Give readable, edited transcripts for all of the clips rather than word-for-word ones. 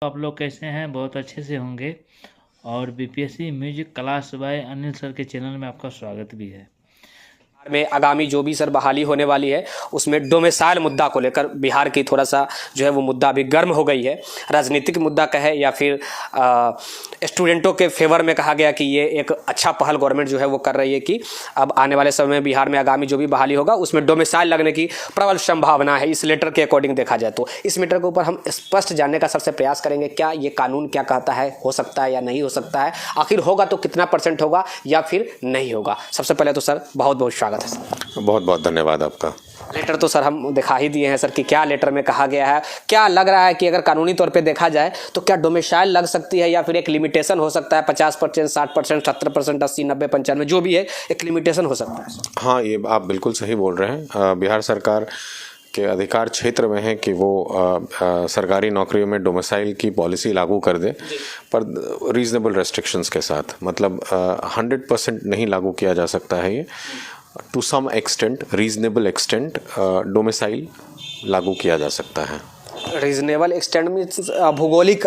आप लोग कैसे हैं? बहुत अच्छे से होंगे। और BPSC music class by Anil sir के चैनल में आपका स्वागत भी है। में आगामी जो भी सर बहाली होने वाली है उसमें डोमिसाइल मुद्दा को लेकर बिहार की थोड़ा सा जो है वो मुद्दा अभी गर्म हो गई है। राजनीतिक मुद्दा कहे या फिर स्टूडेंटों के फेवर में कहा गया कि ये एक अच्छा पहल गवर्नमेंट जो है वो कर रही है कि अब आने वाले समय में बिहार में आगामी जो भी बहाली होगा उसमें डोमिसाइल लगने की प्रबल संभावना है। इस लेटर के अकॉर्डिंग देखा जाए तो इस मैटर के ऊपर हम स्पष्ट जानने का सबसे प्रयास करेंगे। क्या ये कानून क्या कहता है, हो सकता है या नहीं हो सकता है, आखिर होगा तो कितना % होगा या फिर नहीं होगा। सबसे पहले तो सर बहुत बहुत स्वागत है सर। बहुत बहुत धन्यवाद आपका। लेटर तो सर हम दिखा ही दिए हैं सर कि क्या लेटर में कहा गया है। क्या लग रहा है कि अगर कानूनी तौर पे देखा जाए तो क्या डोमिसाइल लग सकती है या फिर एक लिमिटेशन हो सकता है 50%, 60%, 70%, 80, 90, 95 जो भी है एक लिमिटेशन हो सकता है? हाँ, ये आप बिल्कुल सही बोल रहे हैं। बिहार सरकार के अधिकार क्षेत्र में है कि वो सरकारी नौकरियों में डोमिसाइल की पॉलिसी लागू कर दे, पर रीजनेबल रेस्ट्रिक्शंस के साथ। मतलब 100% नहीं लागू किया जा सकता है ये। To some extent, reasonable extent domicile लागू किया जा सकता है। रीजनेबल एक्सटेंट में भौगोलिक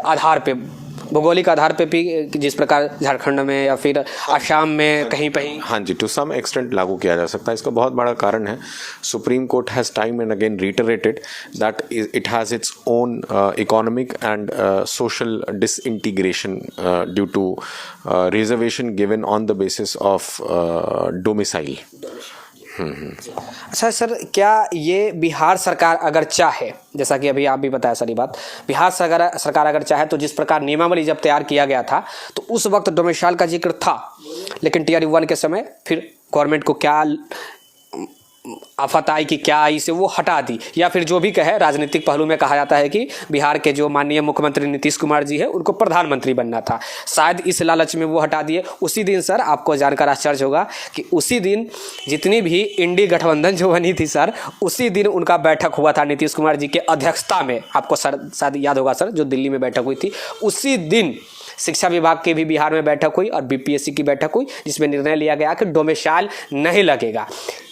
आधार पे भी जिस प्रकार झारखंड में या फिर आसाम में कहीं कहीं, हाँ जी, टू सम एक्सटेंट लागू किया जा सकता है। इसका बहुत बड़ा कारण है, Supreme Court has time and again reiterated that it has its own economic and social disintegration due to reservation given on the basis of domicile. अच्छा सर, क्या ये बिहार सरकार अगर चाहे, जैसा कि अभी आप भी बताया सारी बात, बिहार सरकार अगर चाहे तो जिस प्रकार नियमावली जब तैयार किया गया था तो उस वक्त डोमिसाइल का जिक्र था, लेकिन टियर 1 के समय फिर गवर्नमेंट को क्या आफत आई कि क्या आई से वो हटा दी, या फिर जो भी कहे राजनीतिक पहलू में कहा जाता है कि बिहार के जो माननीय मुख्यमंत्री नीतीश कुमार जी है उनको प्रधानमंत्री बनना था, शायद इस लालच में वो हटा दिए। उसी दिन सर आपको जानकर आश्चर्य होगा कि उसी दिन जितनी भी इंडी गठबंधन जो बनी थी सर, उसी दिन उनका बैठक हुआ था नीतीश कुमार जी के अध्यक्षता में। आपको सर शायद याद होगा सर, जो दिल्ली में बैठक हुई थी, उसी दिन शिक्षा विभाग की भी बिहार में बैठक हुई और बीपीएससी की बैठक हुई जिसमें निर्णय लिया गया कि डोमिसाइल नहीं लगेगा।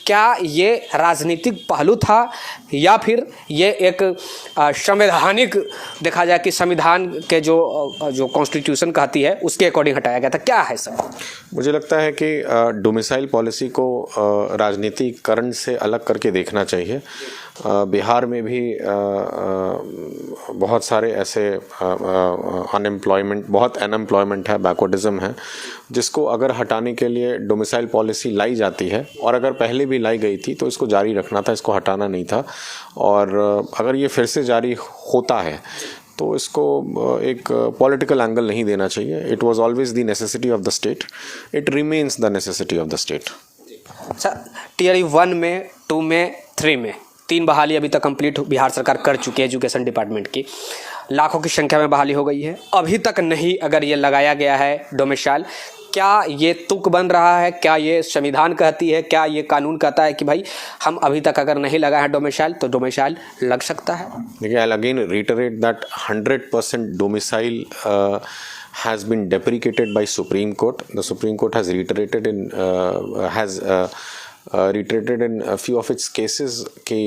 क्या ये राजनीतिक पहलू था या फिर ये एक संवैधानिक, देखा जाए कि संविधान के जो कॉन्स्टिट्यूशन कहती है उसके अकॉर्डिंग हटाया गया था? क्या है सर? मुझे लगता है कि डोमिसाइल पॉलिसी को राजनीतिकरण से अलग करके देखना चाहिए। बिहार में भी बहुत सारे ऐसे बहुत अनएम्प्लॉयमेंट है, बैकवर्डिज्म है, जिसको अगर हटाने के लिए डोमिसाइल पॉलिसी लाई जाती है, और अगर पहले भी लाई गई थी तो इसको जारी रखना था, इसको हटाना नहीं था। और अगर ये फिर से जारी होता है तो इसको एक पॉलिटिकल एंगल नहीं देना चाहिए। It was always the necessity of the state, it remains the necessity of the state. अच्छा, टियर 1 में, 2 में, 3 में 3 बहाली अभी तक कंप्लीट बिहार सरकार कर चुकी है। एजुकेशन डिपार्टमेंट की लाखों की संख्या में बहाली हो गई है, अभी तक नहीं अगर ये लगाया गया है डोमिसाइल। क्या ये तुक बन रहा है? क्या ये संविधान कहती है, क्या ये कानून कहता है कि भाई हम अभी तक अगर नहीं लगा है डोमिसाइल तो डोमिसाइल लग सकता है? देखिए, I again रिटरेट that 100% domicile has been deprecated by Supreme Court. The Supreme Court has reiterated in a few of its cases कि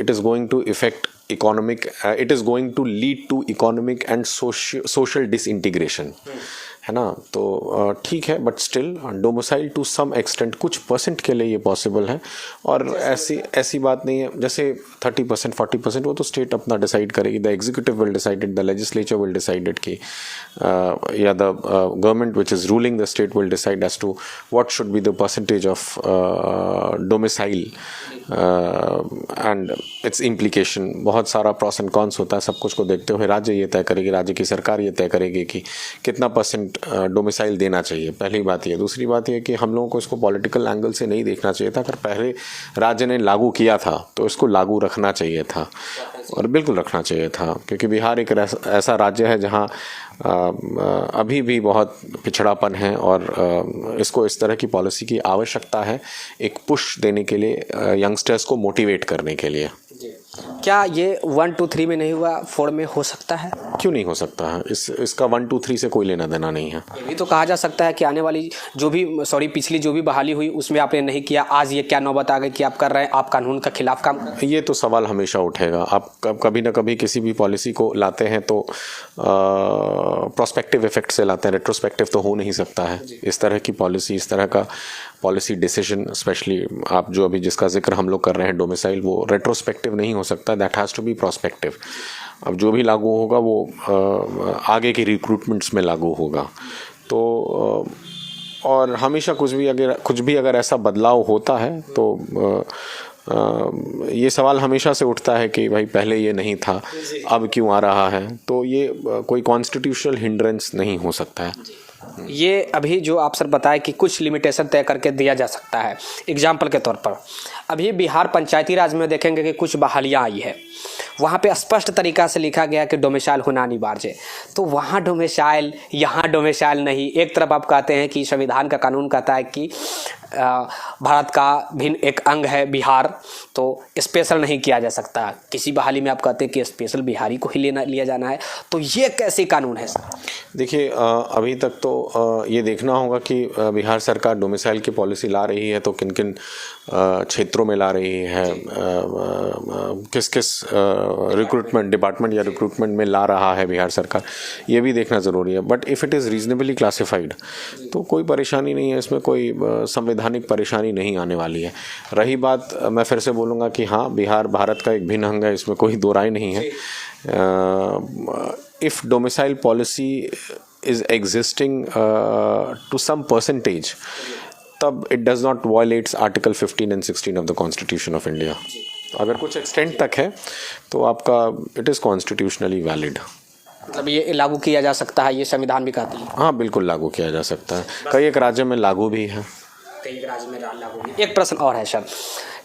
it is going to affect it is going to lead to economic and social disintegration, है ना। तो ठीक है, but still domicile to some extent कुछ % के लिए ये पॉसिबल है। और ऐसी बात नहीं है जैसे 30%, 40%, वो तो स्टेट अपना डिसाइड करेगी। The executive will decided, the legislature will decided कि या the government which is ruling the state will decide as to what should be the % of domicile and its implication. बहुत सारा प्रॉस एंड कॉन्स होता है, सब कुछ को देखते हुए राज्य ये तय करेगी, राज्य की सरकार ये तय करेगी कि कितना % डोमिसाइल देना चाहिए। पहली बात ये। दूसरी बात ये कि हम लोगों को इसको पॉलिटिकल एंगल से नहीं देखना चाहिए था। अगर पहले राज्य ने लागू किया था तो इसको लागू रखना चाहिए था, और बिल्कुल रखना चाहिए था, क्योंकि बिहार एक ऐसा राज्य है जहाँ अभी भी बहुत पिछड़ापन है, और इसको इस तरह की पॉलिसी की आवश्यकता है, एक पुश देने के लिए, यंगस्टर्स को मोटिवेट करने के लिए। क्या ये 1 2 3 में नहीं हुआ, 4 में हो सकता है? क्यों नहीं हो सकता है? इसका 1 2 3 से कोई लेना देना नहीं है। ये भी तो कहा जा सकता है कि आने वाली पिछली जो भी बहाली हुई उसमें आपने नहीं किया, आज ये क्या नौबत आ गई कि आप कर रहे हैं, आप कानून का खिलाफ काम कर रहे हैं? ये तो सवाल हमेशा उठेगा। आप कभी ना कभी किसी भी पॉलिसी को लाते हैं तो प्रोस्पेक्टिव इफेक्ट से लाते हैं, रेट्रोस्पेक्टिव तो हो नहीं सकता है। इस तरह की पॉलिसी, इस तरह का पॉलिसी डिसीजन, स्पेशली आप जो अभी जिसका जिक्र हम लोग कर रहे हैं डोमिसाइल, वो रेट्रोस्पेक्टिव नहीं हो सकता, that has to be prospective. अब जो भी लागू होगा वो आगे की रिक्रूटमेंट्स में लागू होगा। तो और हमेशा कुछ भी अगर ऐसा बदलाव होता है तो ये सवाल हमेशा से उठता है कि भाई पहले ये नहीं था, अब क्यों आ रहा है। तो ये कोई कॉन्स्टिट्यूशनल हिंड्रेंस नहीं हो सकता है। ये अभी जो आप सर बताए कि कुछ लिमिटेशन तय करके दिया जा सकता है। एग्जाम्पल के तौर पर अभी बिहार पंचायती राज में देखेंगे कि कुछ बहालियाँ आई है, वहाँ पे स्पष्ट तरीका से लिखा गया कि डोमिसाइल होना अनिवार्य है। तो वहाँ डोमिसाइल, यहाँ डोमिसाइल नहीं। एक तरफ आप कहते हैं कि संविधान का कानून कहता है कि भारत का भिन्न एक अंग है बिहार, तो स्पेशल नहीं किया जा सकता। किसी बहाली में आप कहते हैं कि स्पेशल बिहारी को ही लिया जाना है, तो ये कैसे कानून है सर? देखिए, अभी तक तो ये देखना होगा कि बिहार सरकार डोमिसाइल की पॉलिसी ला रही है तो किन किन क्षेत्रों में ला रही है, किस किस रिक्रूटमेंट डिपार्टमेंट या रिक्रूटमेंट में ला रहा है बिहार सरकार, ये भी देखना ज़रूरी है। But if it is reasonably classified तो कोई परेशानी नहीं है, इसमें कोई संवैधानिक परेशानी नहीं आने वाली है। रही बात, मैं फिर से बोलूँगा कि हाँ, बिहार भारत का एक भिन्न अंग है, इसमें कोई दो राय नहीं है। If domicile policy is existing to some percentage, तब it does not violates article 15 and 16 of the constitution of India. अगर कुछ एक्सटेंट तक है तो आपका इट इज़ कॉन्स्टिट्यूशनली वैलिड। मतलब ये लागू किया जा सकता है, ये संविधान भी कहती है। हाँ, बिल्कुल लागू किया जा सकता है। कई एक राज्य में लागू भी है। कई राज्य में लागू है। एक प्रश्न और है सर,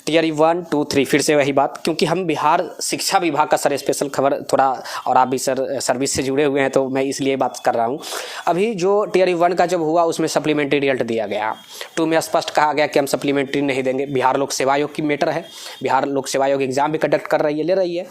टियर 1 2 3 फिर से वही बात, क्योंकि हम बिहार शिक्षा विभाग का सर स्पेशल खबर थोड़ा, और आप भी सर सर्विस से जुड़े हुए हैं तो मैं इसलिए बात कर रहा हूँ। अभी जो टियर 1 का जब हुआ उसमें सप्लीमेंट्री रिजल्ट दिया गया, 2 में स्पष्ट कहा गया कि हम सप्लीमेंट्री नहीं देंगे। बिहार लोक सेवा आयोग की मैटर है, बिहार लोक सेवा आयोग एग्जाम भी कंडक्ट कर रही है, ले रही है।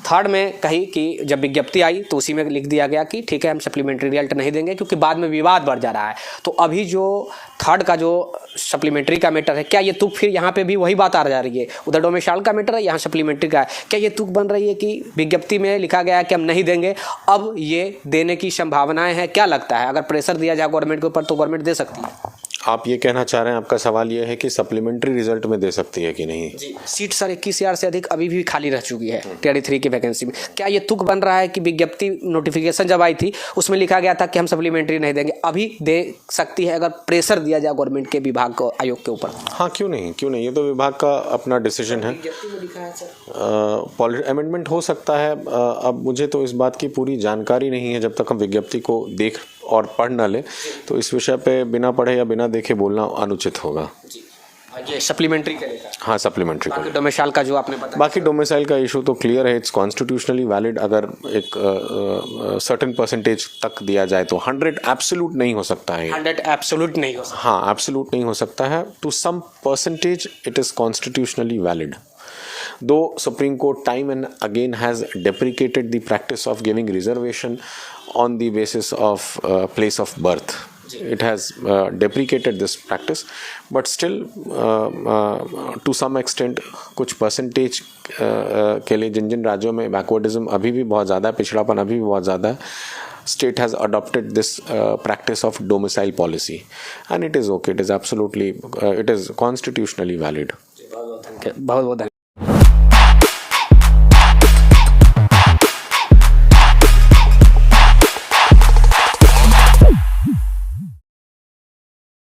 3rd में कही कि जब विज्ञप्ति आई तो उसी में लिख दिया गया कि ठीक है हम सप्लीमेंट्री रिजल्ट नहीं देंगे, क्योंकि बाद में विवाद बढ़ जा रहा है। तो अभी जो 3rd का जो सप्लीमेंट्री का मैटर है, क्या ये तुक फिर यहाँ पे भी वही बात आ जा रही है? उधर डोमिसाइल का मैटर है, यहाँ सप्लीमेंट्री का है। क्या ये तुक बन रही है कि विज्ञप्ति में लिखा गया है कि हम नहीं देंगे, अब ये देने की संभावनाएं हैं? क्या लगता है, अगर प्रेशर दिया जाए गवर्नमेंट के ऊपर तो गवर्नमेंट दे सकती है? आप ये कहना चाह रहे हैं, आपका सवाल ये है कि सप्लीमेंट्री रिजल्ट में दे सकती है कि नहीं? जी, सीट सर 21,000 से अधिक अभी भी खाली रह चुकी है टियर 3 की वैकेंसी में। क्या ये तुक बन रहा है कि विज्ञप्ति नोटिफिकेशन जब आई थी उसमें लिखा गया था कि हम सप्लीमेंट्री नहीं देंगे, अभी दे सकती है अगर प्रेशर दिया जाए गवर्नमेंट के विभाग को, आयोग के ऊपर? हाँ, क्यों नहीं, क्यों नहीं, ये तो विभाग का अपना डिसीजन है। अमेंडमेंट हो सकता है। अब मुझे तो इस बात की पूरी जानकारी नहीं है, जब तक हम विज्ञप्ति को देख और पढ़ न ले तो इस विषय पे बिना पढ़े या बिना देखे बोलना अनुचित होगा। ये सप्लीमेंट्री का लेकर, हाँ, सप्लीमेंट्री को। डोमिसाइल का जो आपने बताया, बाकी डोमिसाइल का इशू तो क्लियर है, इट्स कॉन्स्टिट्यूशनली वैलिड। अगर एक सर्टेन परसेंटेज तक दिया जाए तो 100 एब्सोल्यूट नहीं हो सकता है। 100 एब्सोल्यूट नहीं हो सकता। हाँ, एब्सोल्यूट नहीं हो सकता है। To some percentage it is constitutionally valid. Though Supreme Court time and again has deprecated the practice of giving reservation on the basis of place of birth, it has deprecated this practice, but still to some extent कुछ percentage के लिए जिन जिन राज्यों में बैकवर्डिज्म अभी भी बहुत ज़्यादा है, पिछड़ापन अभी भी बहुत ज़्यादा है, state has adopted this practice of domicile policy and it is okay, it is absolutely it is constitutionally valid. बहुत बहुत धन्यवाद।